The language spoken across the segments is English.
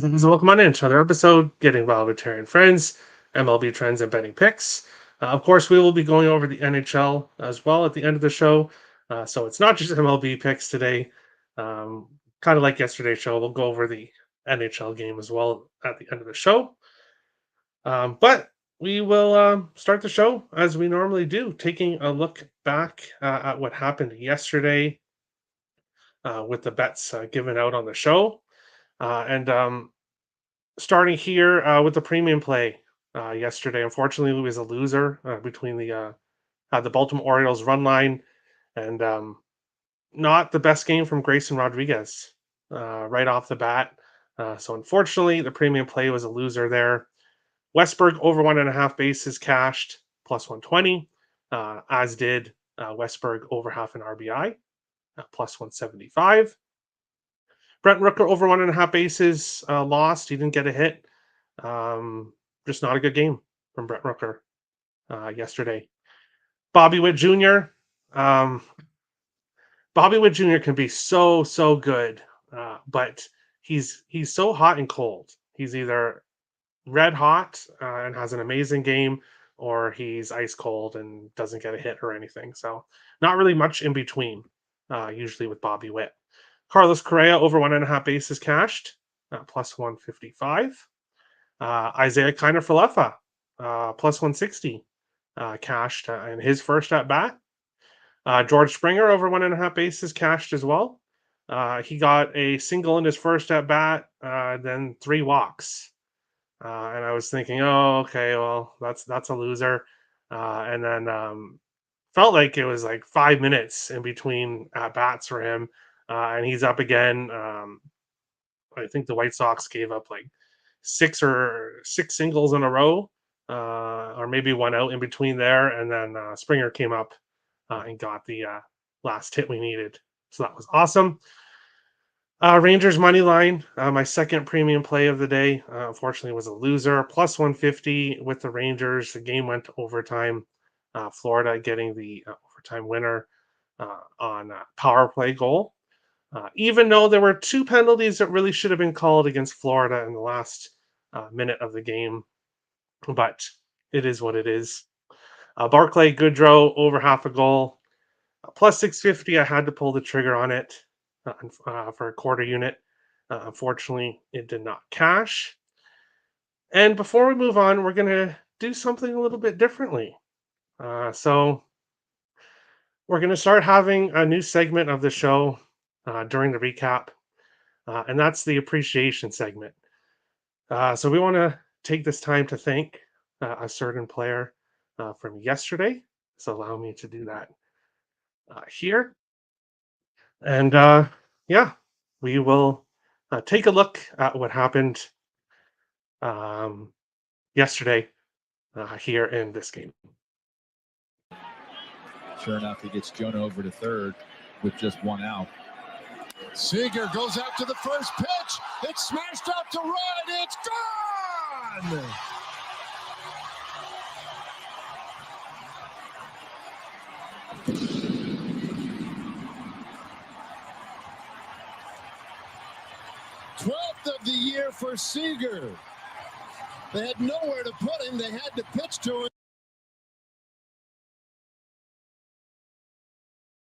Welcome on in to another episode, Getting Involved with Terry and Friends, MLB Trends and Betting Picks. Of course, we will be going over the NHL as well at the end of the show. So it's not just MLB picks today. Um, kind of like yesterday's show, we'll go over the NHL game as well at the end of the show. But we will start the show as we normally do, taking a look back at what happened yesterday with the bets given out on the show. And Starting here with the premium play yesterday. Unfortunately, it was a loser between the Baltimore Orioles run line and not the best game from Grayson Rodriguez right off the bat. So unfortunately, the premium play was a loser there. Westberg over 1.5 bases cashed plus 120, as did Westberg over half an RBI plus 175. Brent Rooker over 1.5 bases lost. He didn't get a hit. Just not a good game from Brent Rooker yesterday. Bobby Witt Jr. Um, Bobby Witt Jr. can be so good, but he's so hot and cold. He's either red hot and has an amazing game, or he's ice cold and doesn't get a hit or anything. So not really much in between. Usually with Bobby Witt. Carlos Correa over 1.5 bases cashed plus 155. Isaiah Kiner-Falefa plus 160 cashed in his first at bat. George Springer over 1.5 bases cashed as well. He got a single in his first at bat, then 3 walks. And I was thinking, oh, okay, well, that's a loser. And then felt like it was like 5 minutes in between at bats for him, and he's up again. I think the White Sox gave up like six singles in a row, or maybe one out in between there, and then Springer came up and got the last hit we needed. So that was awesome. Rangers money line, my second premium play of the day, unfortunately was a loser. Plus 150 with the Rangers. The game went to overtime. Florida getting the overtime winner on a power play goal. Even though there were 2 penalties that really should have been called against Florida in the last minute of the game, but it is what it is. Barclay Goodrow over half a goal. Plus 650, I had to pull the trigger on it for a quarter unit. Unfortunately, it did not cash. And before we move on, we're going to do something a little bit differently. So we're going to start having a new segment of the show during the recap, and that's the appreciation segment. So we want to take this time to thank a certain player from yesterday. So allow me to do that here. And yeah, we will take a look at what happened yesterday here in this game. Sure enough, he gets Jonah over to third with just 1 out. Seager goes out to the first pitch. It's smashed out to right. It's gone! Twelfth of the year for Seager. They had nowhere to put him. They had to pitch to him.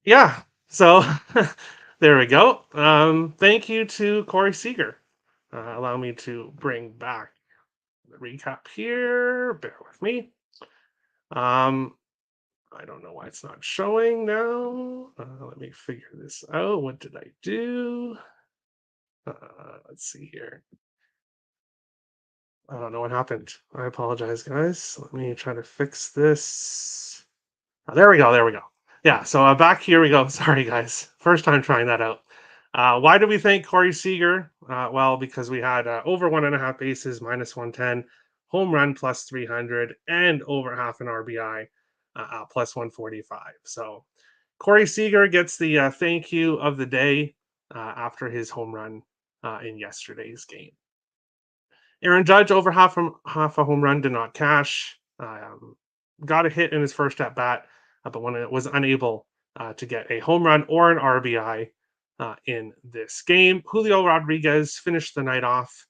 Yeah, so there we go. Thank you to Corey Seager. Allow me to bring back the recap here. Bear with me. I don't know why it's not showing now. Let me figure this out. What did I do? Let's see here. I don't know what happened. I apologize, guys. Let me try to fix this. There we go. There we go. Yeah, so back here we go. Sorry, guys. First time trying that out. Why do we thank Corey Seager? Well, because we had over 1.5 bases, minus 110, home run plus 300, and over half an RBI, plus 145. So Corey Seager gets the thank you of the day after his home run in yesterday's game. Aaron Judge over half a home run did not cash. Got a hit in his first at bat, but when it was unable to get a home run or an RBI in this game. Julio Rodriguez finished the night off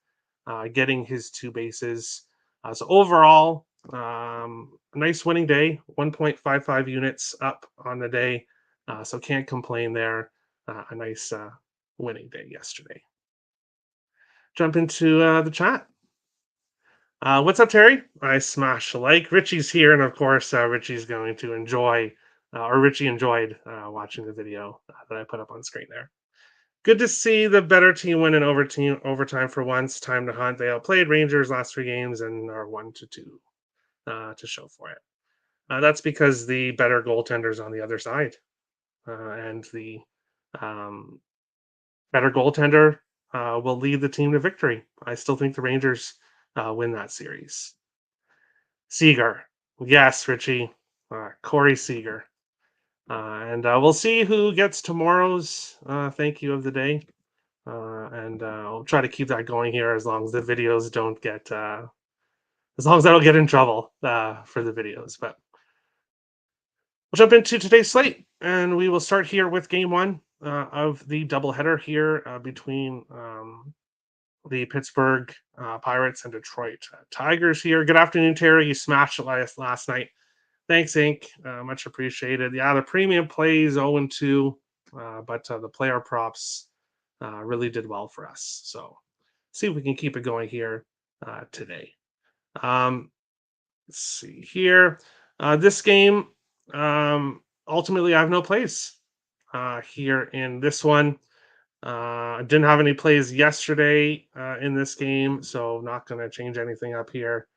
getting his 2 bases. So overall, a nice winning day, 1.55 units up on the day. So can't complain there. A nice winning day yesterday. Jump into the chat. What's up, Terry? I smash a like. Richie's here, and of course, Richie's going to enjoy, or Richie enjoyed watching the video that I put up on screen there. Good to see the better team win in overtime for once. Time to hunt. They outplayed Rangers last 3 games and are 1-2 to show for it. That's because the better goaltender's on the other side, and the um, better goaltender will lead the team to victory. I still think the Rangers win that series. Seager. Yes, Richie. Corey Seager. And we'll see who gets tomorrow's thank you of the day. And I'll try to keep that going here as long as the videos don't get, as long as I don't get in trouble for the videos. But we'll jump into today's slate, and we will start here with game 1 of the doubleheader here between the Pittsburgh Pirates and Detroit Tigers here. Good afternoon, Terry. You smashed it last night. Thanks, Inc. Much appreciated. Yeah, the premium plays 0-2, but the player props really did well for us. So see if we can keep it going here today. Let's see here. This game, ultimately, I have no plays here in this one. I didn't have any plays yesterday in this game, so not going to change anything up here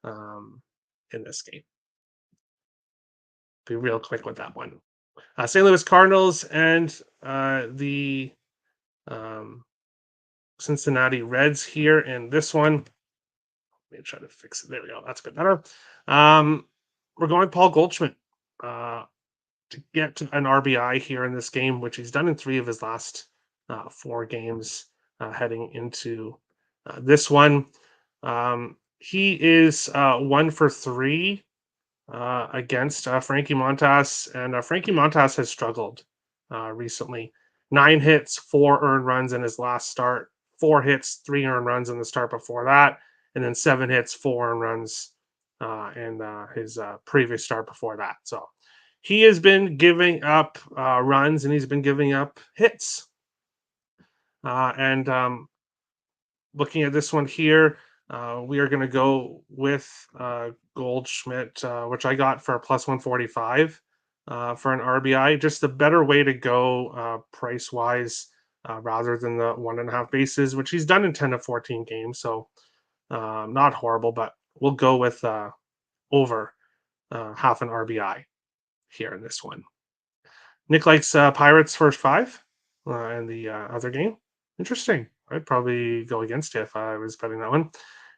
in this game. Be real quick with that one. St. Louis Cardinals and the Cincinnati Reds here in this one. Let me try to fix it. There we go. That's a bit better. We're going Paul Goldschmidt to get an RBI here in this game, which he's done in 3 of his last 4 games heading into this one. He is 1 for 3 against Frankie Montas, and Frankie Montas has struggled recently. 9 hits, 4 earned runs in his last start, 4 hits, 3 earned runs in the start before that, and then 7 hits, 4 earned runs in his previous start before that. So he has been giving up runs, and he's been giving up hits. And looking at this one here, we are going to go with Goldschmidt, which I got for a plus 145 for an RBI. Just the better way to go price wise rather than the 1.5 bases, which he's done in 10 to 14 games. So not horrible, but we'll go with over half an RBI here in this one. Nick likes Pirates first 5 in the other game. Interesting. I'd probably go against it if I was betting that one.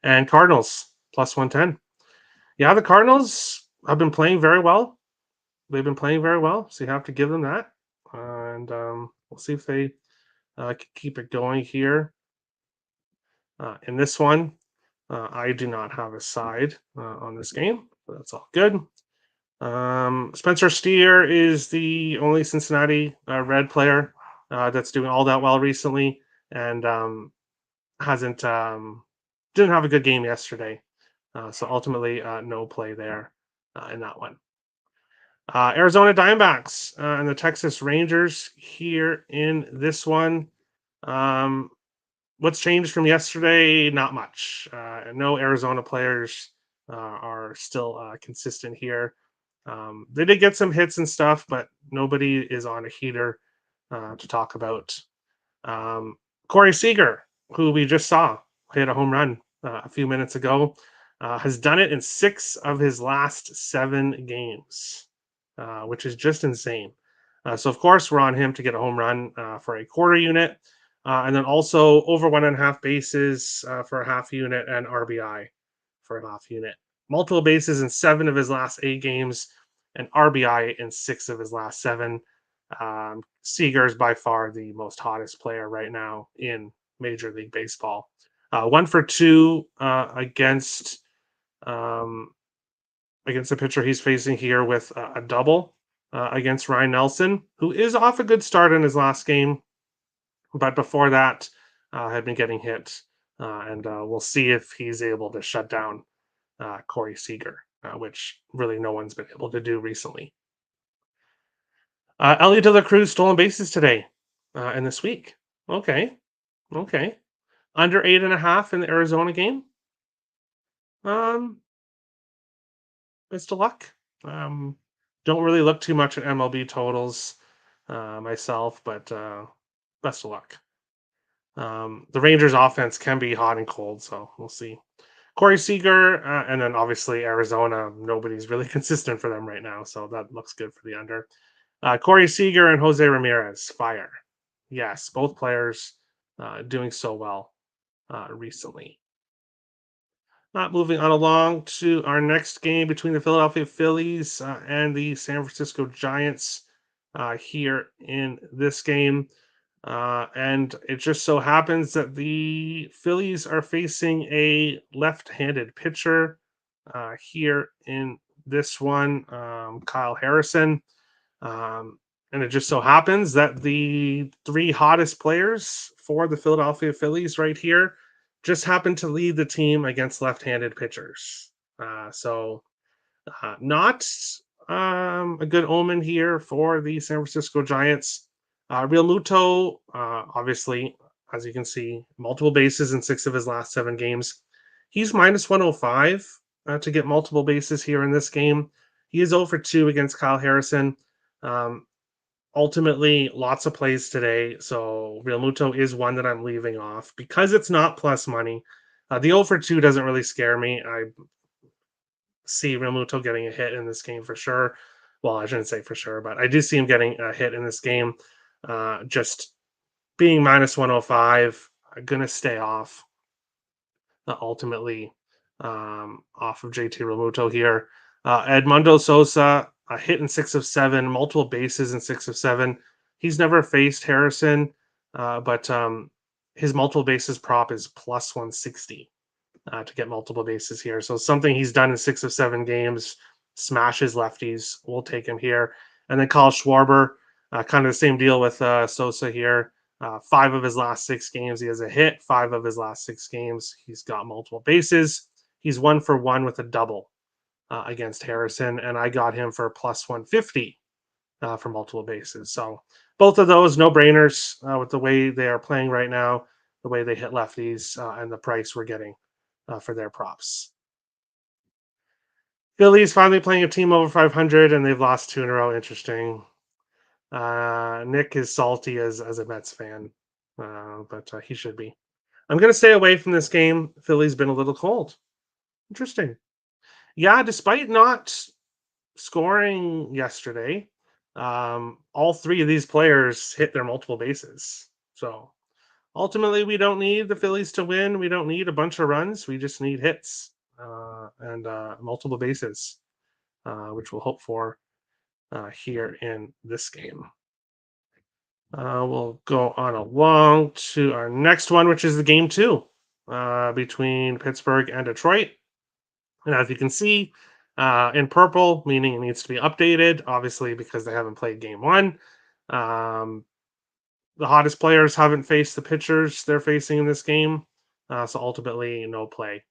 And Cardinals plus 110. Yeah, the Cardinals have been playing very well. They've been playing very well, so you have to give them that. And we'll see if they can keep it going here. In this one, I do not have a side on this game, but that's all good. Spencer Steer is the only Cincinnati Red player that's doing all that well recently, and hasn't didn't have a good game yesterday. So ultimately, no play there in that one. Arizona Diamondbacks and the Texas Rangers here in this one. What's changed from yesterday? Not much. No Arizona players are still consistent here. They did get some hits and stuff, but nobody is on a heater to talk about. Corey Seager, who we just saw hit a home run a few minutes ago, has done it in 6 of his last 7 games, which is just insane. So, of course, we're on him to get a home run for a quarter unit, and then also over 1.5 bases for a half unit and RBI for a half unit. Multiple bases in 7 of his last 8 games, and RBI in 6 of his last 7. Seager is by far the most hottest player right now in Major League Baseball. 1 for 2 against the pitcher he's facing here with a double against Ryan Nelson, who is off a good start in his last game, but before that had been getting hit and we'll see if he's able to shut down Corey Seager, which really no one's been able to do recently. Elliot De La Cruz stolen bases today and this week. Okay. Under 8.5 in the Arizona game. Best of luck. Don't really look too much at MLB totals myself, but best of luck. The Rangers offense can be hot and cold, so we'll see. Corey Seager, and then obviously Arizona, nobody's really consistent for them right now, so that looks good for the under. Corey Seager and Jose Ramirez, fire. Yes, both players doing so well recently. Moving on along to our next game between the Philadelphia Phillies and the San Francisco Giants here in this game. And it just so happens that the Phillies are facing a left-handed pitcher here in this one, Kyle Harrison. And it just so happens that the three hottest players for the Philadelphia Phillies right here just happen to lead the team against left-handed pitchers. So not a good omen here for the San Francisco Giants. Real Muto, obviously, as you can see, multiple bases in 6 of his last 7 games. He's minus 105 to get multiple bases here in this game. He is 0 for 2 against Kyle Harrison. Ultimately, lots of plays today, so Real Muto is one that I'm leaving off because it's not plus money. The 0 for 2 doesn't really scare me. I see Real Muto getting a hit in this game for sure. Well, I shouldn't say for sure, but I do see him getting a hit in this game. Just being minus 105, I'm going to stay off ultimately off of JT Real Muto here. Edmundo Sosa, a hit in 6 of 7, multiple bases in 6 of 7. He's never faced Harrison, but his multiple bases prop is plus 160 to get multiple bases here. So something he's done in 6 of 7 games, smashes lefties. We'll take him here. And then Kyle Schwarber, kind of the same deal with Sosa here. 5 of his last 6 games, he has a hit. 5 of his last 6 games, he's got multiple bases. He's 1 for 1 with a double against Harrison, and I got him for plus 150 for multiple bases. So both of those no-brainers with the way they are playing right now, the way they hit lefties, and the price we're getting for their props. Phillies finally playing a team over 500, and they've lost 2 in a row. Interesting. Nick is salty as a Mets fan, but he should be. I'm going to stay away from this game. Philly's been a little cold. Interesting. Yeah, despite not scoring yesterday, all 3 of these players hit their multiple bases. So ultimately, we don't need the Phillies to win. We don't need a bunch of runs. We just need hits and multiple bases, which we'll hope for here in this game. We'll go on along to our next one, which is the game 2 between Pittsburgh and Detroit. And as you can see, in purple, meaning it needs to be updated, obviously, because they haven't played game 1. The hottest players haven't faced the pitchers they're facing in this game. So ultimately, no play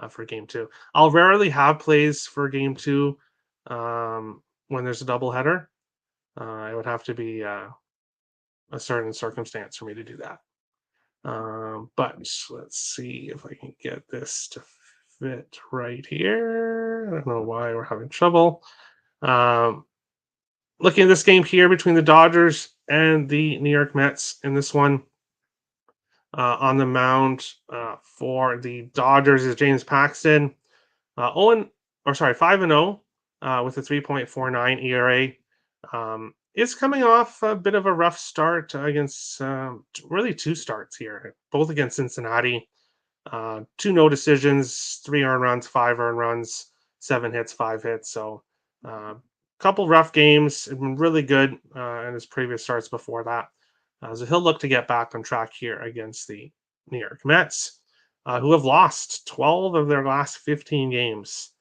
for game 2. I'll rarely have plays for game 2 when there's a doubleheader. It would have to be a certain circumstance for me to do that. But let's see if I can get this to fit right here. I don't know why we're having trouble. Looking at this game here between the Dodgers and the New York Mets in this one. On the mound for the Dodgers is James Paxton. 5-0 with a 3.49 ERA. Is coming off a bit of a rough start against really 2 starts here, both against Cincinnati. 2 no decisions, 3 earned runs, 5 earned runs, 7 hits, 5 hits. So couple rough games. It's been really good in his previous starts before that. So he'll look to get back on track here against the New York Mets, who have lost 12 of their last 15 games.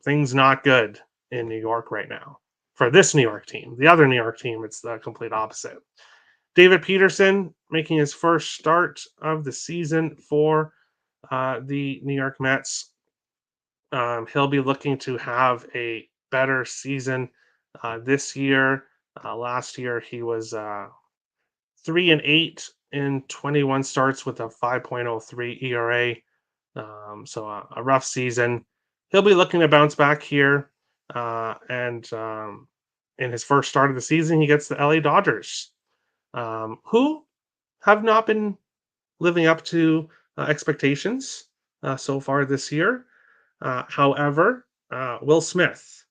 Things not good in New York right now for this New York team. The other New York team, it's the complete opposite. David Peterson making his first start of the season for the New York Mets. He'll be looking to have a better season this year. Last year, he was 3-8 in 21 starts with a 5.03 ERA. So a rough season. He'll be looking to bounce back here. And in his first start of the season, he gets the LA Dodgers, who have not been living up to expectations so far this year. However, Will Smith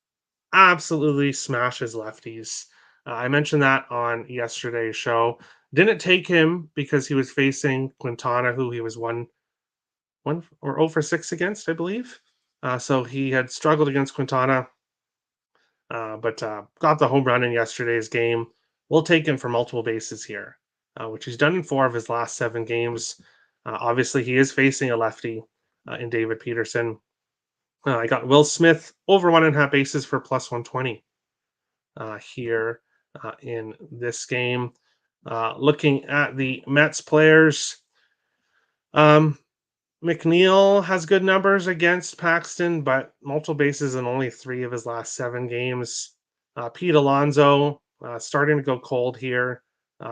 absolutely smashes lefties. I mentioned that on yesterday's show. Didn't take him because he was facing Quintana, who he was one or 0 for 6 against, I believe. So he had struggled against Quintana, but got the home run in yesterday's game. We'll take him for multiple bases here, which he's done in 4 of his last 7 games. Obviously, he is facing a lefty in David Peterson. I got Will Smith over 1.5 bases for plus 120 here in this game. Looking at the Mets players, um, McNeil has good numbers against Paxton, but multiple bases in only 3 of his last 7 games. Pete Alonso starting to go cold here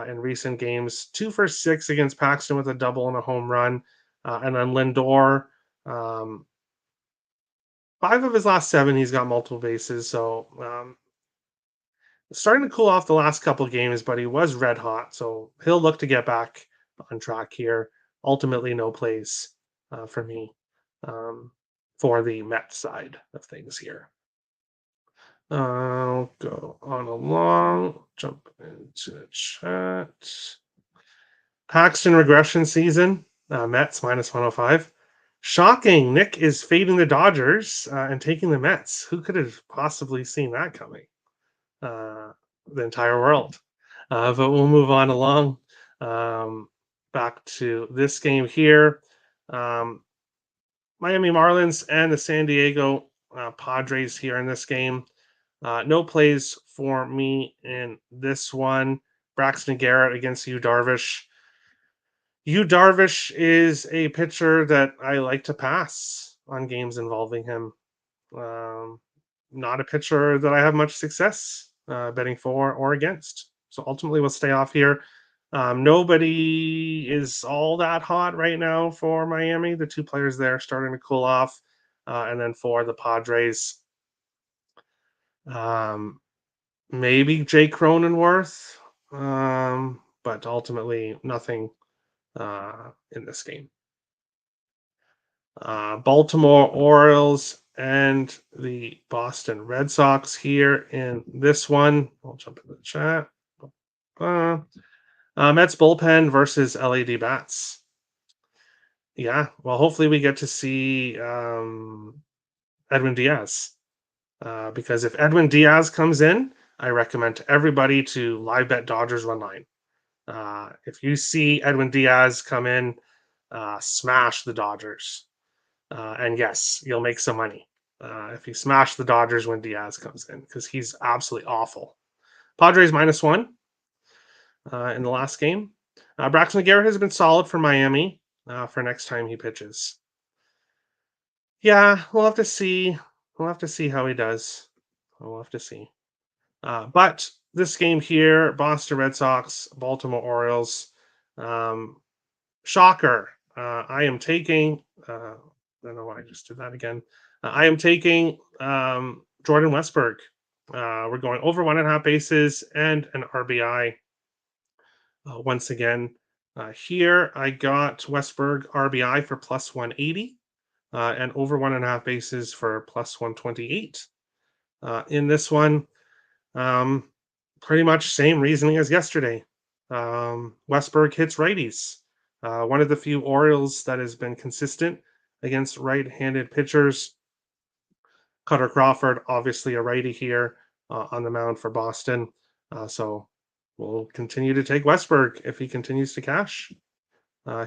in recent games. 2 for 6 against Paxton with a double and a home run. And then Lindor, 5 of his last 7, he's got multiple bases. So starting to cool off the last couple games, but he was red hot. So he'll look to get back on track here. Ultimately, no plays for me for the Met side of things here. I'll go on along, jump into the chat. Paxton regression season, Mets minus 105. Shocking. Nick is fading the Dodgers and taking the Mets. Who could have possibly seen that coming? The entire world. But we'll move on along. Back to this game here. Miami Marlins and the San Diego Padres here in this game. No plays for me in this one. Braxton Garrett against Yu Darvish. Yu Darvish is a pitcher that I like to pass on games involving him. Not a pitcher that I have much success betting for or against. So ultimately, we'll stay off here. Nobody is all that hot right now for Miami. The 2 players there starting to cool off. And then for the Padres, maybe Jake Cronenworth, but ultimately nothing in this game. Baltimore Orioles and the Boston Red Sox here in this one. I'll jump in the chat. Mets bullpen versus LAD Bats. Yeah, well, hopefully we get to see Edwin Diaz. Because if Edwin Diaz comes in, I recommend to everybody to live bet Dodgers run line. If you see Edwin Diaz come in, smash the Dodgers. And yes, you'll make some money if you smash the Dodgers when Diaz comes in, because he's absolutely awful. Padres minus 1 in the last game. Braxton Garrett has been solid for Miami for next time he pitches. Yeah, we'll have to see. We'll have to see how he does. We'll have to see. But this game here, Boston Red Sox, Baltimore Orioles. Shocker. I am taking, I don't know why I just did that again. I am taking Jordan Westberg. We're going over 1.5 bases and an RBI. Once again, here I got Westberg RBI for plus 180 and over 1.5 bases for plus 128. In this one, pretty much same reasoning as yesterday. Westberg hits righties. One of the few Orioles that has been consistent against right-handed pitchers. Cutter Crawford, obviously a righty here on the mound for Boston. So we'll continue to take Westberg if he continues to cash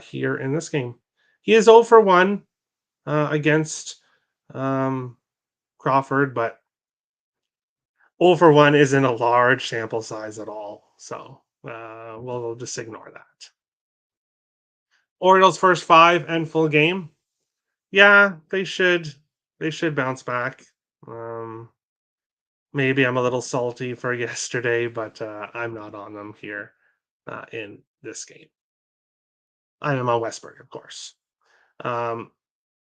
here in this game. He is 0 for 1 against Crawford, but 0 for 1 isn't a large sample size at all. So we'll just ignore that. Orioles first 5 and full game. Yeah, they should. They should bounce back. Um, Maybe I'm a little salty for yesterday, but I'm not on them here in this game. I am on Westburg, of course. Um,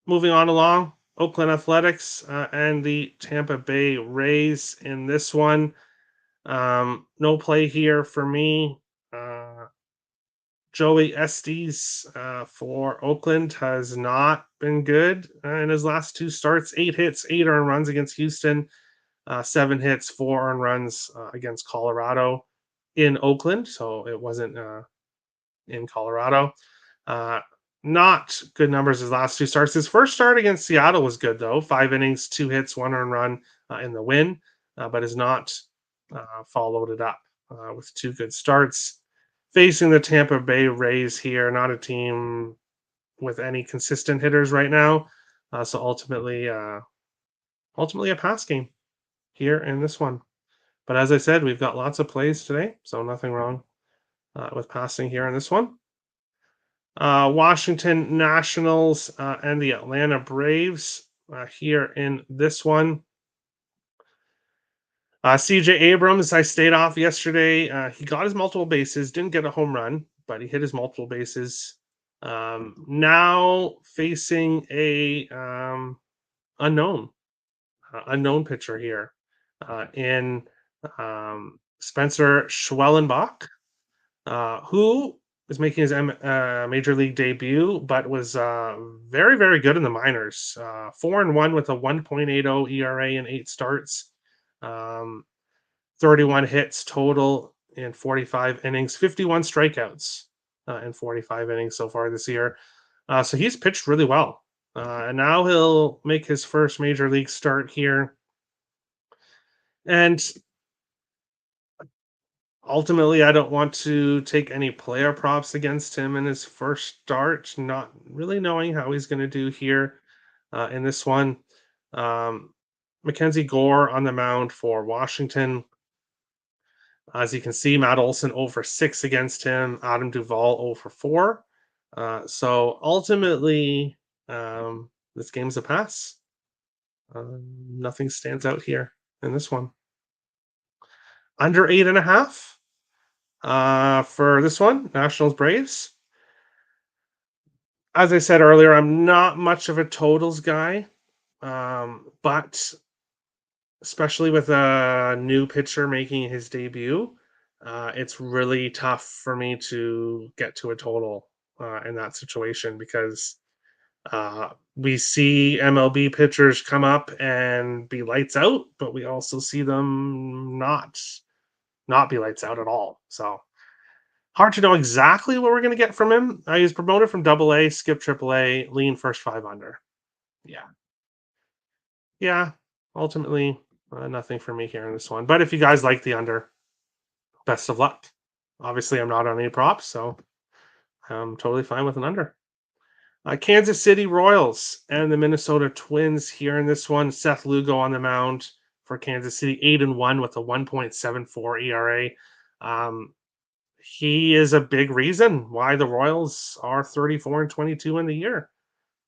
Moving on along, Oakland Athletics and the Tampa Bay Rays in this one. No play here for me. Uh, Joey Estes for Oakland has not been good in his last 2 starts. 8 hits, 8 earned runs against Houston, 7 hits, 4 earned runs against Colorado in Oakland. So it wasn't in Colorado. Uh, Not good numbers his last 2 starts. His first start against Seattle was good though. 5 innings, 2 hits, 1 earned run in the win, but has not followed it up with 2 good starts. Facing the Tampa Bay Rays here, not a team with any consistent hitters right now. So ultimately a pass game here in this one. But as I said, we've got lots of plays today, so nothing wrong with passing here in this one. Washington Nationals and the Atlanta Braves here in this one. CJ Abrams, I stayed off yesterday. He got his multiple bases, didn't get a home run, but he hit his multiple bases. Now facing a unknown pitcher here in Spencer Schwellenbach, who is making his major league debut, but was very, very good in the minors. 4-1 with a 1.80 ERA in 8 starts. 31 hits total in 45 innings, 51 strikeouts in 45 innings so far this year. So he's pitched really well. And now he'll make his first major league start here. And ultimately, I don't want to take any player props against him in his first start, not really knowing how he's going to do here in this one. Mackenzie Gore on the mound for Washington. As you can see, Matt Olson 0 for 6 against him, Adam Duvall 0 for 4. So ultimately, this game's a pass. Nothing stands out here in this one. Under 8.5 for this one, Nationals Braves. As I said earlier, I'm not much of a totals guy, but especially with a new pitcher making his debut, it's really tough for me to get to a total in that situation because we see MLB pitchers come up and be lights out, but we also see them not be lights out at all. So hard to know exactly what we're going to get from him. He's promoted from Double A, skip Triple A, lean first 5 under. Yeah, yeah. Ultimately, nothing for me here in this one. But if you guys like the under, best of luck. Obviously, I'm not on any props, so I'm totally fine with an under. Kansas City Royals and the Minnesota Twins here in this one. Seth Lugo on the mound for Kansas City, 8-1 with a 1.74 ERA. He is a big reason why the Royals are 34-22 in the year.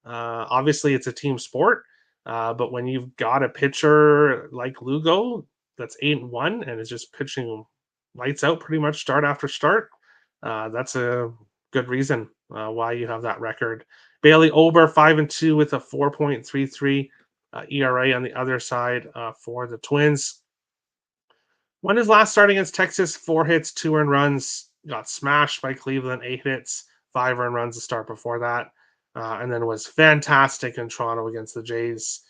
Obviously, it's a team sport, but when you've got a pitcher like Lugo that's 8-1 and is just pitching lights out pretty much start after start, that's a good reason why you have that record. Bailey Ober 5-2 with a 4.33 ERA on the other side for the Twins. Won his last start against Texas, 4 hits, 2 earned runs. Got smashed by Cleveland, 8 hits, 5 earned runs to start before that. And then was fantastic in Toronto against the Jays.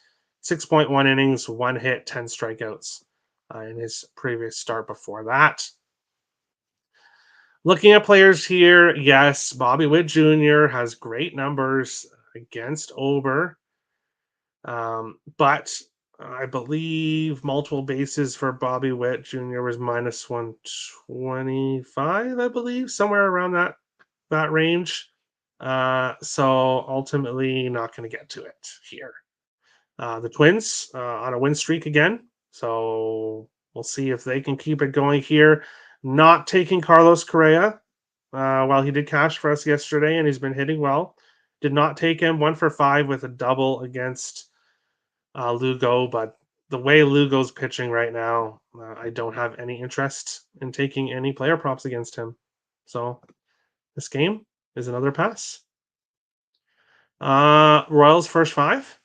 6.1 innings, 1 hit, 10 strikeouts in his previous start before that. Looking at players here, yes, Bobby Witt Jr. has great numbers against Ober. But I believe multiple bases for Bobby Witt Jr. was minus 125, I believe, somewhere around that range. So ultimately not going to get to it here. The Twins on a win streak again. So we'll see if they can keep it going here. Not taking Carlos Correa While he did cash for us yesterday and he's been hitting well, did not take him 1 for 5 with a double against Lugo. But the way Lugo's pitching right now, I don't have any interest in taking any player props against him. So this game is another pass. Royals first 5.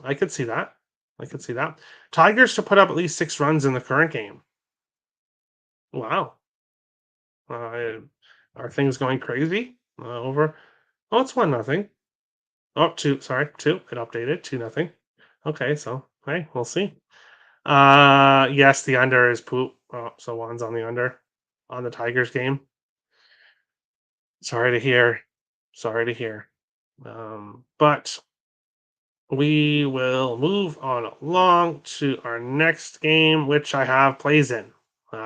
I could see that. I could see that. Tigers to put up at least 6 runs in the current game. Wow. Uh, are things going crazy? Over. Oh, it's 1-0. Oh, two. Sorry, 2. It updated 2-0. Okay, so hey, we'll see. Yes, the under is poop. Oh, so one's on the under on the Tigers game. Sorry to hear. Sorry to hear. But we will move on along to our next game, which I have plays in.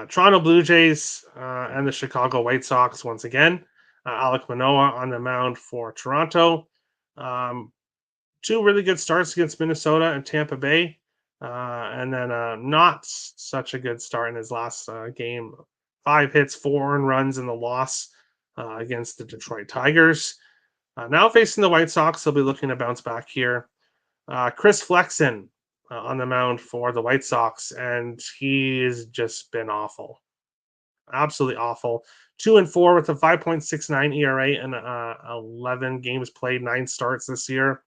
Toronto Blue Jays and the Chicago White Sox once again. Alek Manoah on the mound for Toronto. Um, 2 really good starts against Minnesota and Tampa Bay. And then not such a good start in his last game. 5 hits, 4 earned runs in the loss against the Detroit Tigers. Now facing the White Sox, they'll be looking to bounce back here. Chris Flexen on the mound for the White Sox, and he's just been awful. Absolutely awful. 2-4 with a 5.69 ERA and 11 games played, 9 starts this year.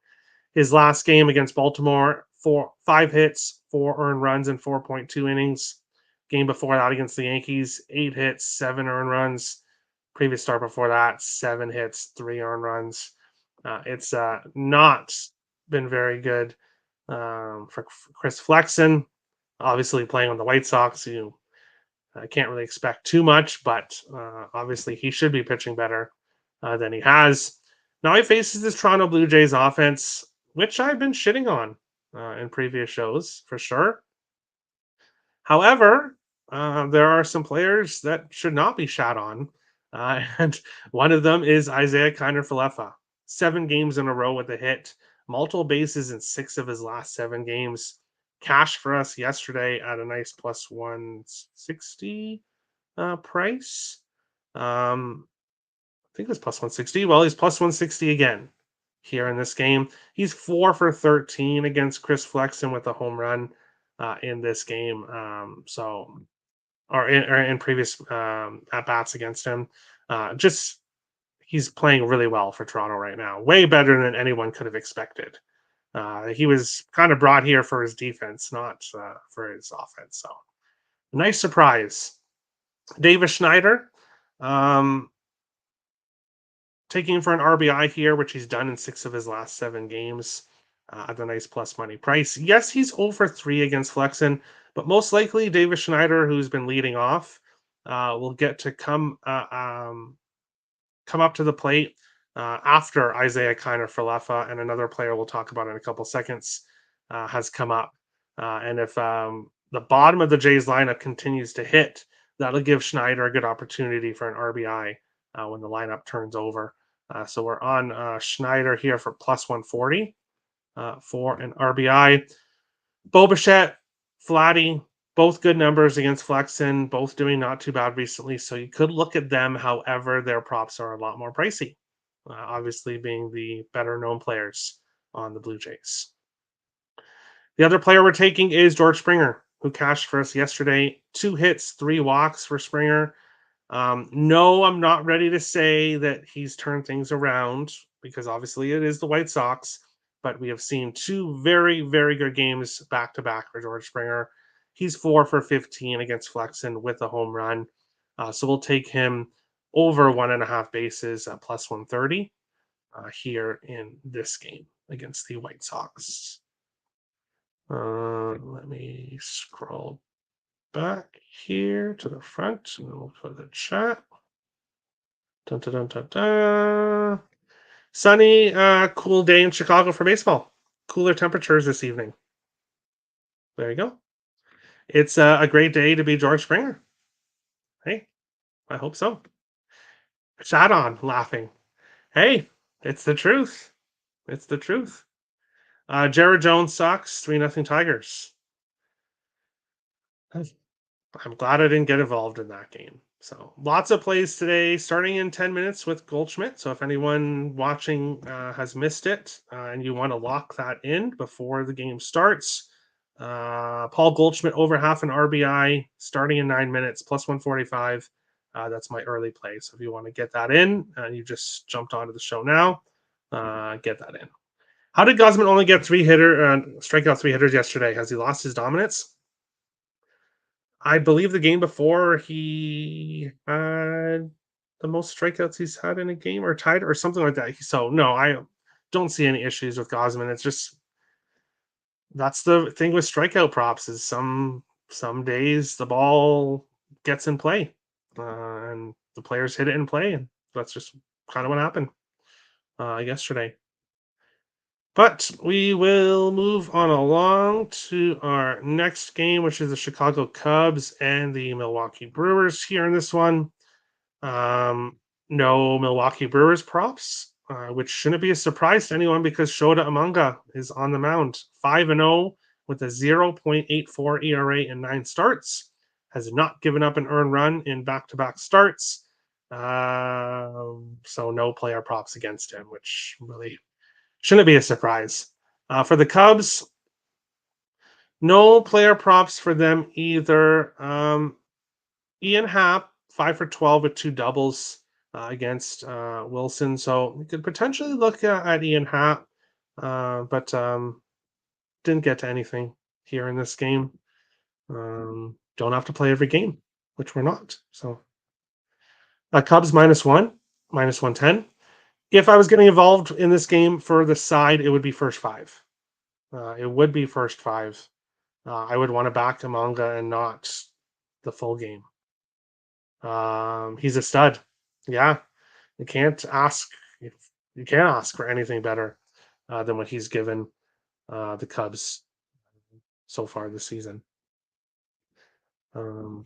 His last game against Baltimore, 5 hits, 4 earned runs in 4.2 innings. Game before that against the Yankees, 8 hits, 7 earned runs. Previous start before that, 7 hits, 3 earned runs. It's not been very good for Chris Flexen. Obviously, playing on the White Sox, you can't really expect too much, but obviously he should be pitching better than he has. Now he faces this Toronto Blue Jays offense, which I've been shitting on in previous shows for sure. However, there are some players that should not be shat on, and one of them is Isaiah Kiner-Falefa. 7 games in a row with a hit, multiple bases in 6 of his last 7 games. Cash for us yesterday at a nice plus 160 price. I think it's plus 160. Well, he's plus 160 again here in this game. He's 4 for 13 against Chris Flexen with a home run in this game. Or in previous at bats against him. Just he's playing really well for Toronto right now, way better than anyone could have expected. He was kind of brought here for his defense, not for his offense. So, nice surprise. Davis Schneider, taking him for an RBI here, which he's done in 6 of his last 7 games at a nice plus money price. Yes, he's 0 for 3 against Flexen, but most likely Davis Schneider, who's been leading off, will get to come up to the plate after Isaiah Kiner-Falefa and another player we'll talk about in a couple seconds has come up. And if the bottom of the Jays lineup continues to hit, that'll give Schneider a good opportunity for an RBI when the lineup turns over. So we're on Schneider here for plus 140 for an RBI. Bo Bichette, Vladdy, both good numbers against Flexen, both doing not too bad recently. So you could look at them. However, their props are a lot more pricey, obviously being the better known players on the Blue Jays. The other player we're taking is George Springer, who cashed for us yesterday. 2 hits, 3 walks for Springer. No, I'm not ready to say that he's turned things around because obviously it is the White Sox, but we have seen 2 very, very good games back to back for George Springer. He's 4 for 15 against Flexen with a home run. So we'll take him over 1.5 bases at plus 130 here in this game against the White Sox. Let me scroll back here to the front and we'll put the chat. Dun, dun, dun, dun, dun. Sunny, cool day in Chicago for baseball. Cooler temperatures this evening. There you go. It's a great day to be George Springer. Hey, I hope so. Chat on, laughing. Hey, it's the truth. It's the truth. Jared Jones sucks. 3-0 Tigers. I'm glad I didn't get involved in that game. So lots of plays today, starting in 10 minutes with Goldschmidt. So if anyone watching has missed it and you want to lock that in before the game starts, Paul Goldschmidt over half an RBI starting in 9 minutes, plus 145. That's my early play. So if you want to get that in, you just jumped onto the show now, get that in. How did Gosman only get strike out 3 hitters yesterday? Has he lost his dominance? I believe the game before he had the most strikeouts he's had in a game or tied or something like that. So no, I don't see any issues with Gosman. It's just that's the thing with strikeout props is some days the ball gets in play and the players hit it in play, and that's just kind of what happened yesterday. But we will move on along to our next game, which is the Chicago Cubs and the Milwaukee Brewers. Here in this one, um, no Milwaukee Brewers props, which shouldn't be a surprise to anyone because Shota Amanga is on the mound, 5-0 with a 0.84 ERA in 9 starts. Has not given up an earned run in back-to-back starts. So no player props against him, which really shouldn't be a surprise. For the Cubs, no player props for them either. Ian Happ, 5 for 12 with 2 doubles against Wilson. So we could potentially look at Ian Happ, but didn't get to anything here in this game. Don't have to play every game, which we're not. So Cubs -1, -110. If I was getting involved in this game for the side, it would be first five. It would be first five. I would want to back Amanga and not the full game. He's a stud. Yeah, you can't ask. You can't ask for anything better than what he's given the Cubs so far this season.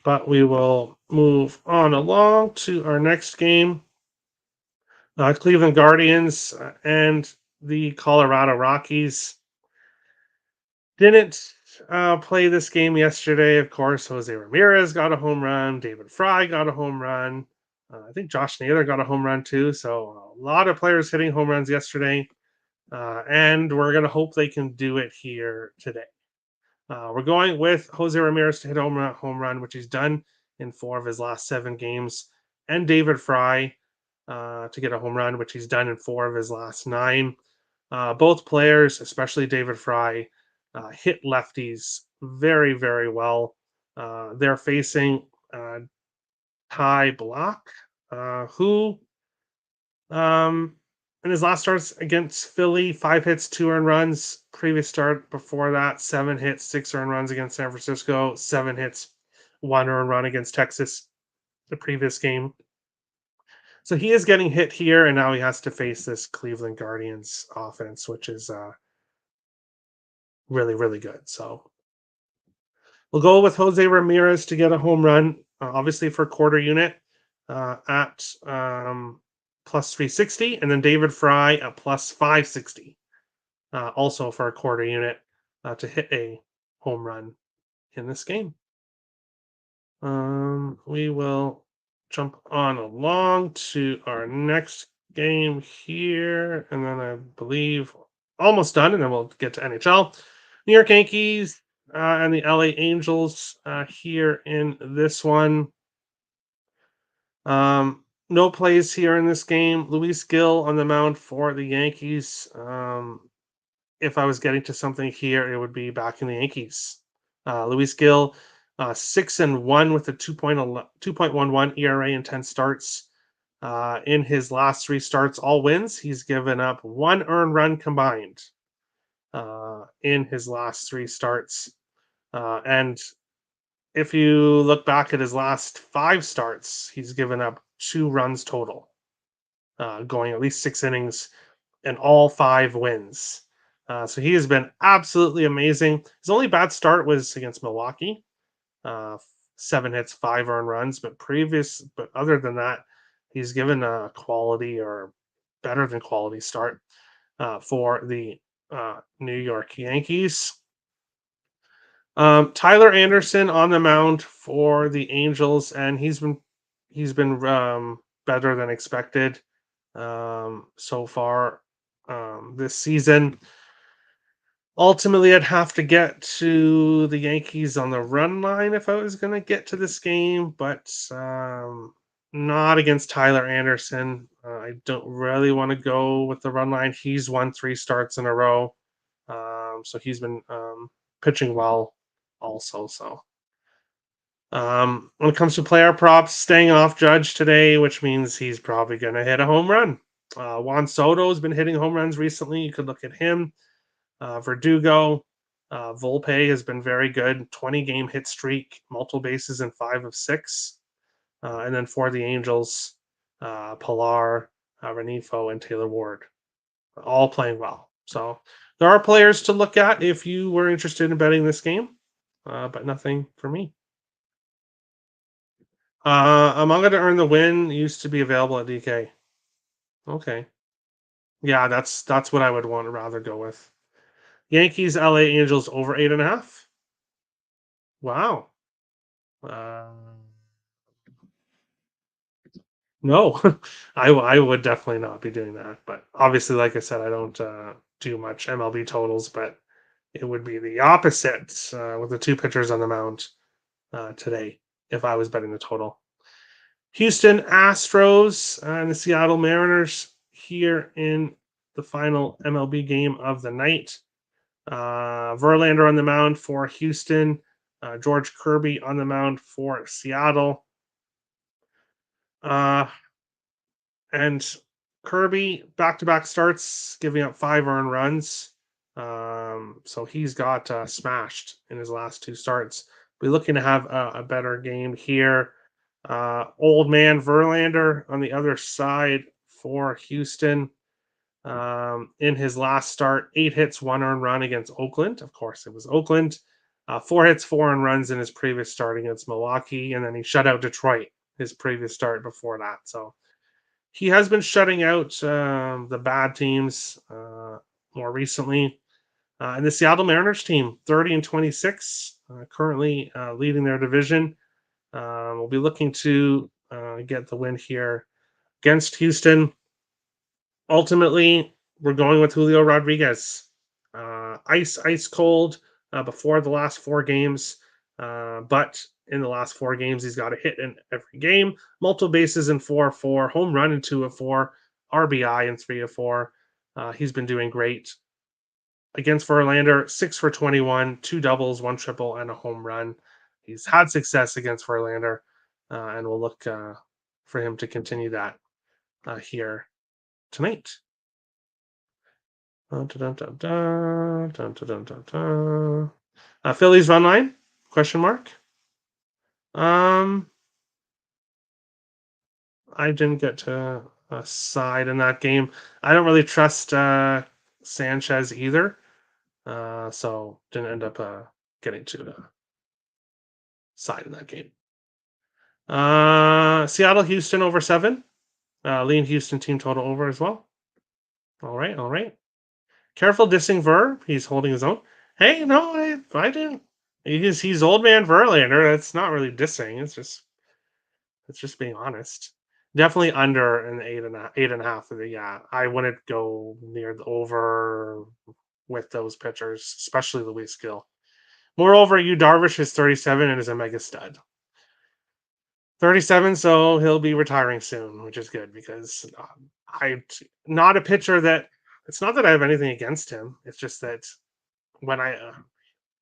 But we will move on along to our next game. Cleveland Guardians and the Colorado Rockies. Didn't play this game yesterday. Of course, Jose Ramirez got a home run. David Fry got a home run. I think Josh Naylor got a home run too. So a lot of players hitting home runs yesterday. And we're going to hope they can do it here today. We're going with Jose Ramirez to hit home run, which he's done in 4 of his last 7 games. And David Fry to get a home run, which he's done in 4 of his last 9. Both players, especially David Fry, hit lefties very, very well. They're facing Ty Block, who in his last starts against Philly, 5 hits, 2 earned runs. Previous start before that, 7 hits, 6 earned runs against San Francisco, 7 hits, 1 earned run against Texas the previous game. So he is getting hit here, and now he has to face this Cleveland Guardians offense, which is really, really good. So we'll go with Jose Ramirez to get a home run, obviously for quarter unit at plus 360, and then David Fry at plus 560, also for a quarter unit to hit a home run in this game. We will jump on along to our next game here, and then I believe almost done, and then we'll get to NHL. New York Yankees and the LA Angels here in this one. No plays here in this game. Luis Gil on the mound for the Yankees. If I was getting to something here, it would be back in the Yankees. Luis Gil, 6-1 with a 2.11 ERA in 10 starts. In his last 3 starts, all wins. He's given up 1 earned run combined in his last 3 starts. And if you look back at his last 5 starts, he's given up 2 runs total, going at least 6 innings and all 5 wins. So he has been absolutely amazing. His only bad start was against Milwaukee, 7 hits, 5 earned runs. But other than that, he's given a quality or better than quality start for the New York Yankees. Tyler Anderson on the mound for the Angels, and he's been He's been better than expected so far this season. Ultimately, I'd have to get to the Yankees on the run line if I was going to get to this game, but not against Tyler Anderson. I don't really want to go with the run line. He's won 3 starts in a row, so he's been pitching well also. So when it comes to player props, staying off Judge today, which means he's probably going to hit a home run. Juan Soto has been hitting home runs recently. You could look at him. Verdugo, Volpe has been very good. 20-game hit streak, multiple bases in 5 of 6. And then for the Angels, Pilar, Renifo, and Taylor Ward, all playing well. So there are players to look at if you were interested in betting this game, but nothing for me. Among to earn the win used to be available at DK. Okay. Yeah, that's what I would want to rather go with. Yankees, LA Angels over 8.5. Wow. Uh, no, I would definitely not be doing that. But obviously, like I said, I don't do much MLB totals, but it would be the opposite with the 2 pitchers on the mound today if I was betting the total. Houston Astros and the Seattle Mariners here in the final MLB game of the night. Verlander on the mound for Houston. George Kirby on the mound for Seattle. And Kirby back-to-back starts, giving up 5 earned runs. So he's got smashed in his last 2 starts. We're looking to have a better game here. Old man Verlander on the other side for Houston. In his last start, 8 hits, 1 earned run against Oakland. Of course, it was Oakland. 4 hits, 4 earned runs in his previous start against Milwaukee, and then he shut out Detroit his previous start before that. So he has been shutting out the bad teams more recently. And the Seattle Mariners team, 30-26, currently leading their division. We'll be looking to get the win here against Houston. Ultimately, we're going with Julio Rodriguez. Ice cold before the last 4 games. But in the last 4 games, he's got a hit in every game, multiple bases in 4 of 4, home run in 2 of 4, RBI in 3 of 4. He's been doing great. Against Verlander, 6 for 21, 2 doubles, 1 triple, and a home run. He's had success against Verlander, and we'll look for him to continue that here tonight. Phillies run line? Question mark. I didn't get to a side in that game. I don't really trust Sanchez either, so didn't end up getting to a side in that game. Seattle Houston over 7. Lean Houston team total over as well. All right. Careful dissing Ver. He's holding his own. Hey, no, I didn't. He's old man Verlander. That's not really dissing. It's just being honest. Definitely under an 8.5. Yeah, I wouldn't go near the over with those pitchers, especially Luis Gill. Moreover, Yu Darvish is 37 and is a mega stud. 37, so he'll be retiring soon, which is good because I not a pitcher that. It's not that I have anything against him. It's just that when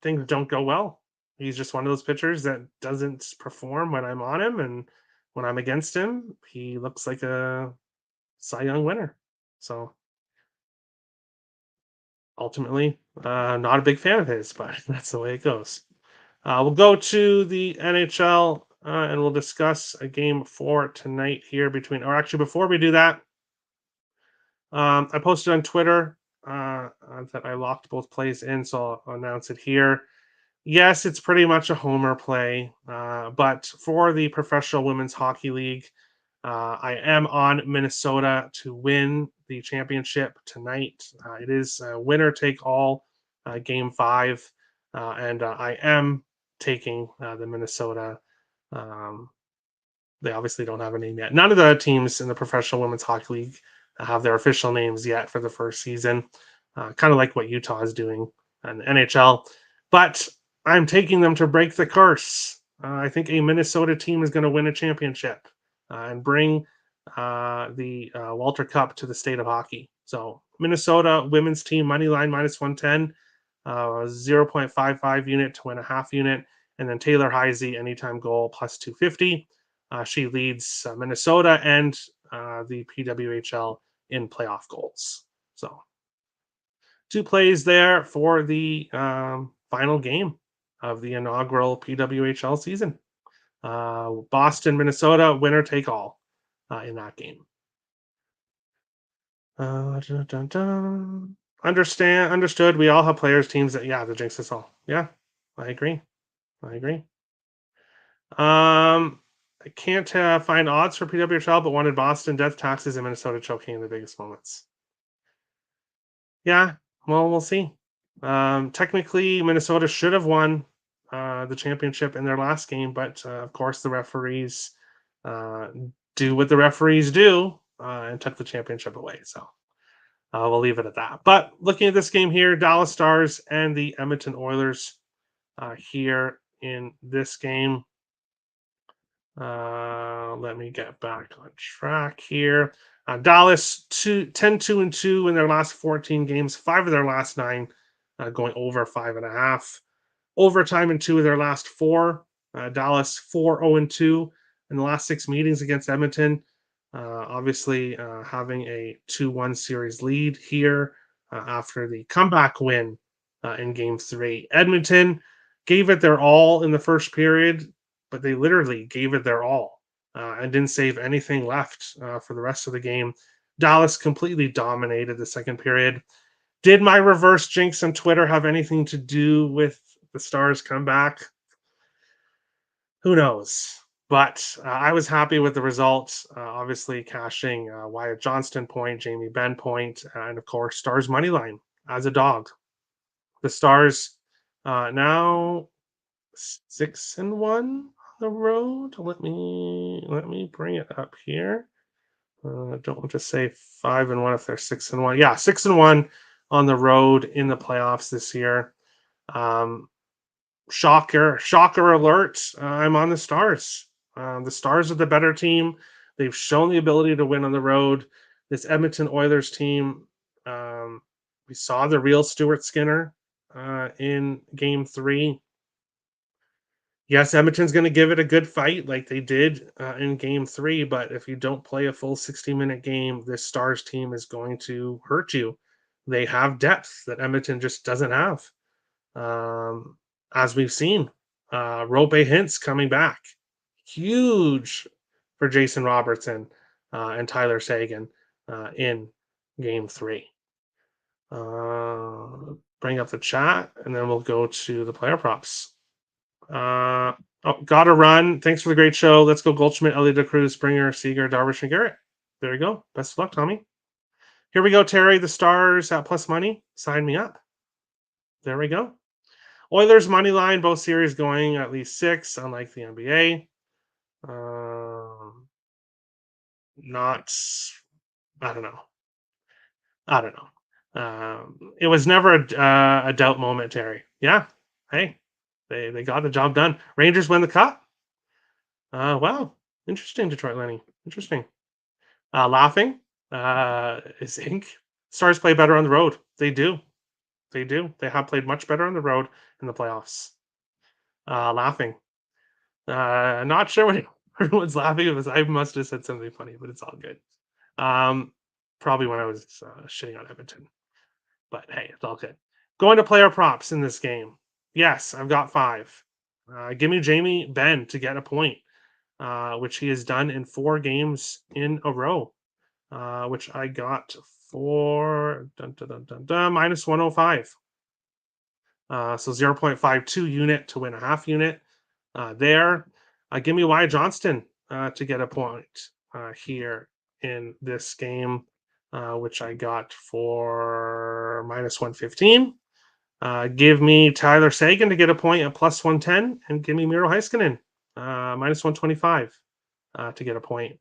things don't go well, he's just one of those pitchers that doesn't perform when I'm on him, and when I'm against him, he looks like a Cy Young winner. So ultimately, not a big fan of his, but that's the way it goes. We'll go to the NHL and we'll discuss a game for tonight here or actually, before we do that, I posted on Twitter that I locked both plays in, so I'll announce it here. Yes, it's pretty much a homer play, but for the Professional Women's Hockey League, I am on Minnesota to win the championship tonight. It is winner take all, game 5, and I am taking the Minnesota they obviously don't have a name yet. None of the teams in the Professional Women's Hockey League have their official names yet for the first season, kind of like what Utah is doing in the NHL. But I'm taking them to break the curse. I think a Minnesota team is going to win a championship and bring the Walter Cup to the state of hockey. So Minnesota women's team money line minus 110, 0.55 unit to win a half unit, and then Taylor Heisey anytime goal plus 250. She leads Minnesota and the PWHL in playoff goals. So 2 plays there for the final game of the inaugural PWHL season. Boston, Minnesota, winner take all in that game. Understood. We all have players, teams that, the jinx us all. Yeah, I agree. I can't find odds for PWHL, but wanted Boston death taxes and Minnesota choking in the biggest moments. Yeah, well, we'll see. Technically, Minnesota should have won the championship in their last game, but of course, the referees do what the referees do and took the championship away. So we'll leave it at that. But looking at this game here, Dallas Stars and the Edmonton Oilers here in this game. Let me get back on track here. Dallas 10-2-2 in their last 14 games, 5 of their last 9 going over 5.5. Overtime in 2 of their last 4. Dallas 4-0-2 in the last 6 meetings against Edmonton. Obviously, having a 2-1 series lead here after the comeback win in Game 3. Edmonton gave it their all in the first period, but they literally gave it their all and didn't save anything left for the rest of the game. Dallas completely dominated the second period. Did my reverse jinx on Twitter have anything to do with the Stars' comeback? Who knows? But I was happy with the results. Obviously, cashing Wyatt Johnston point, Jamie Benn point, and of course, Stars money line as a dog. The Stars now 6-1 on the road. Let me bring it up here. Don't want to say 5-1 if they're 6-1. Yeah, 6-1 on the road in the playoffs this year. Shocker alert. I'm on the Stars. The Stars are the better team. They've shown the ability to win on the road. This Edmonton Oilers team, we saw the real Stuart Skinner in Game 3. Yes, Edmonton's going to give it a good fight like they did in Game 3, but if you don't play a full 60-minute game, this Stars team is going to hurt you. They have depth that Edmonton just doesn't have. As we've seen, Rope Hintz coming back. Huge for Jason Robertson and Tyler Seguin in Game 3. Bring up the chat, and then we'll go to the player props. Gotta run. Thanks for the great show. Let's go Goldschmidt, Elliot DeCruz, Springer, Seager, Darvish, and Garrett. There you go. Best of luck, Tommy. Here we go, Terry. The Stars at plus money. Sign me up. There we go. Oilers money line, both series going at least 6, unlike the NBA. I don't know. It was never a doubt moment, Terry. Yeah. Hey, they got the job done. Rangers win the cup. Wow. Interesting, Detroit Lenny. Interesting. Laughing is ink. Stars play better on the road. They do. They have played much better on the road in the playoffs. Laughing. Not sure what everyone's laughing at. I must have said something funny, but it's all good. Probably when I was shitting on Edmonton. But hey, it's all good. Going to player props in this game. Yes, I've got 5. Give me Jamie Benn to get a point, which he has done in 4 games in a row, which I got for minus 105. So 0.52 unit to win a half unit there. Give me Wyatt Johnston to get a point here in this game, which I got for minus 115. Give me Tyler Seguin to get a point at plus 110, and give me Miro Heiskanen minus 125 to get a point.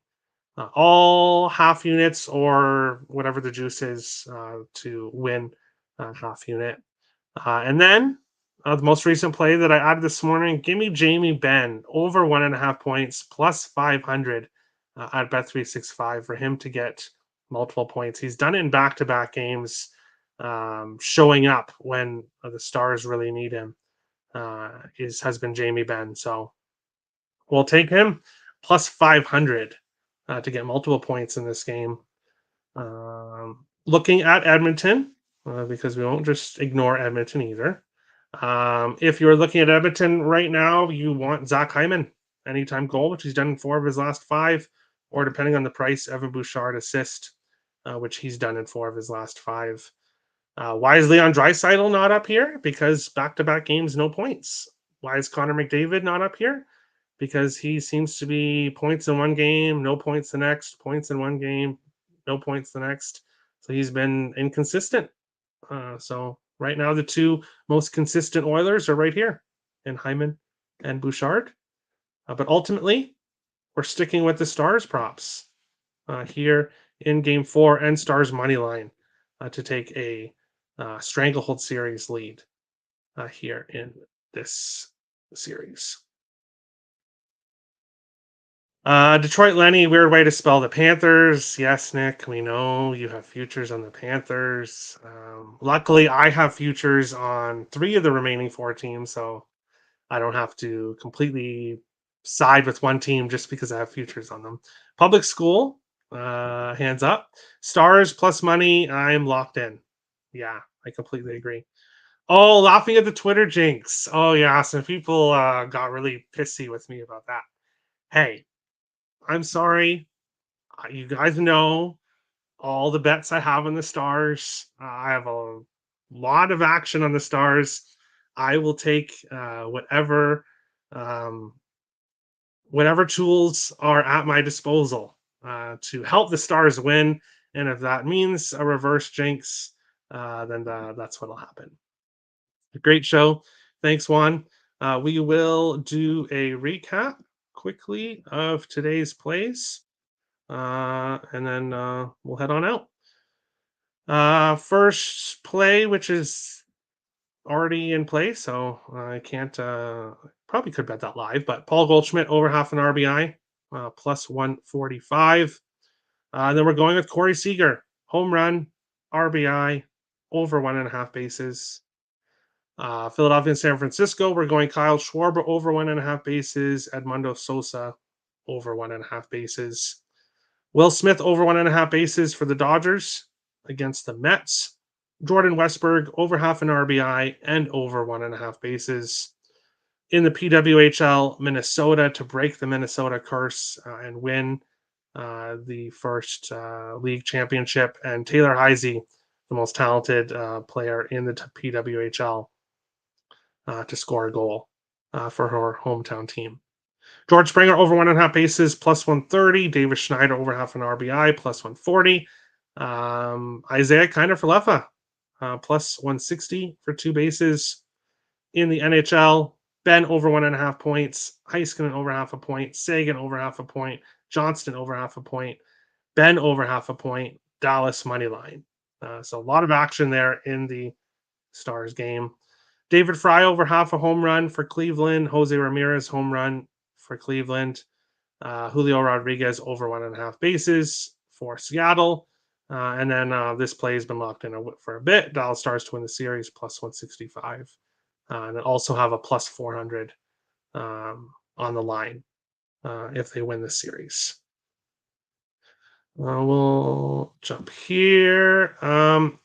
All half units or whatever the juice is to win half unit. And then the most recent play that I added this morning, give me Jamie Benn over 1.5 points plus 500 at Bet365 for him to get multiple points. He's done it in back-to-back games, showing up when the Stars really need him. Has been Jamie Benn. So we'll take him plus 500 to get multiple points in this game. Looking at Edmonton, because we won't just ignore Edmonton either. If you're looking at Edmonton right now, you want Zach Hyman anytime goal, which he's done in 4 of his last 5, or depending on the price, Evan Bouchard assist, which he's done in 4 of his last 5. Why is Leon Draisaitl not up here? Because back-to-back games, no points. Why is Connor McDavid not up here? Because he seems to be points in one game, no points the next, points in one game, no points the next. So he's been inconsistent. So right now, the 2 most consistent Oilers are right here in Hyman and Bouchard. But ultimately, we're sticking with the Stars props here in Game 4 and Stars money line to take a stranglehold series lead here in this series. Detroit Lenny, weird way to spell the Panthers. Yes, Nick, we know you have futures on the Panthers. Luckily, I have futures on 3 of the remaining 4 teams, so I don't have to completely side with one team just because I have futures on them. Public school, hands up. Stars plus money, I'm locked in. Yeah, I completely agree. Oh, laughing at the Twitter jinx. Oh, yeah, some people got really pissy with me about that. Hey, I'm sorry. You guys know all the bets I have on the Stars. I have a lot of action on the Stars. I will take whatever tools are at my disposal to help the Stars win. And if that means a reverse jinx, then that's what'll happen. A great show. Thanks, Juan. We will do a recap quickly of today's plays. And then we'll head on out. First play, which is already in play, so I can't probably could bet that live, but Paul Goldschmidt over half an RBI, plus 145. Then we're going with Corey Seager, home run, RBI, over 1.5 bases. Philadelphia and San Francisco, we're going Kyle Schwarber over 1.5 bases, Edmundo Sosa over 1.5 bases. Will Smith over 1.5 bases for the Dodgers against the Mets. Jordan Westberg over half an RBI and over 1.5 bases. In the PWHL, Minnesota to break the Minnesota curse and win the first league championship. And Taylor Heise, the most talented player in the PWHL, to score a goal for her hometown team. George Springer over 1.5 bases, plus 130. Davis Schneider over half an RBI, plus 140. Isaiah Kiner-Falefa, plus 160 for 2 bases. In the NHL, Ben over 1.5 points. Heiskanen over half a point. Sagan over half a point. Johnston over half a point. Ben over half a point. Dallas money line. So a lot of action there in the Stars game. David Fry over half a home run for Cleveland. Jose Ramirez home run for Cleveland. Julio Rodriguez over 1.5 bases for Seattle. And then this play has been locked in for a bit. Dallas Stars to win the series, plus 165. And then also have a plus 400 on the line if they win the series. We'll jump here.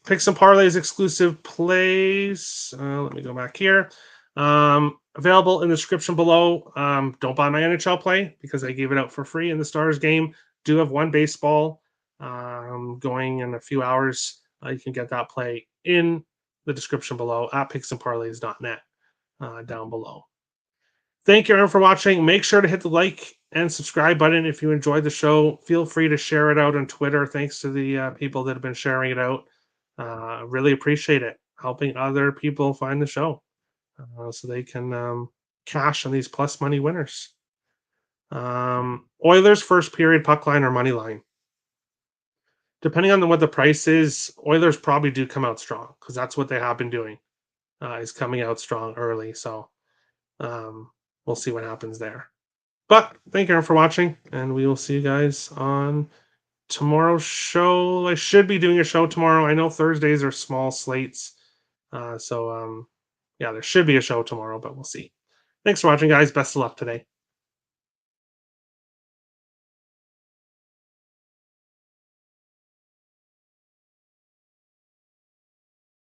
Pick some parlays, exclusive plays. Let me go back here. Available in the description below. Don't buy my NHL play because I gave it out for free in the Stars game. Do have one baseball going in a few hours. You can get that play in the description below at picksandparlays.net down below. Thank you everyone for watching. Make sure to hit the like and subscribe button if you enjoyed the show. Feel free to share it out on Twitter. Thanks to the people that have been sharing it out. Really appreciate it. Helping other people find the show so they can cash on these plus money winners. Oilers first period puck line or money line. Depending on what the price is, Oilers probably do come out strong because that's what they have been doing. Is coming out strong early. So we'll see what happens there. But thank you for watching, and we will see you guys on tomorrow's show. I should be doing a show tomorrow. I know Thursdays are small slates. So yeah, there should be a show tomorrow, but we'll see. Thanks for watching, guys. Best of luck today.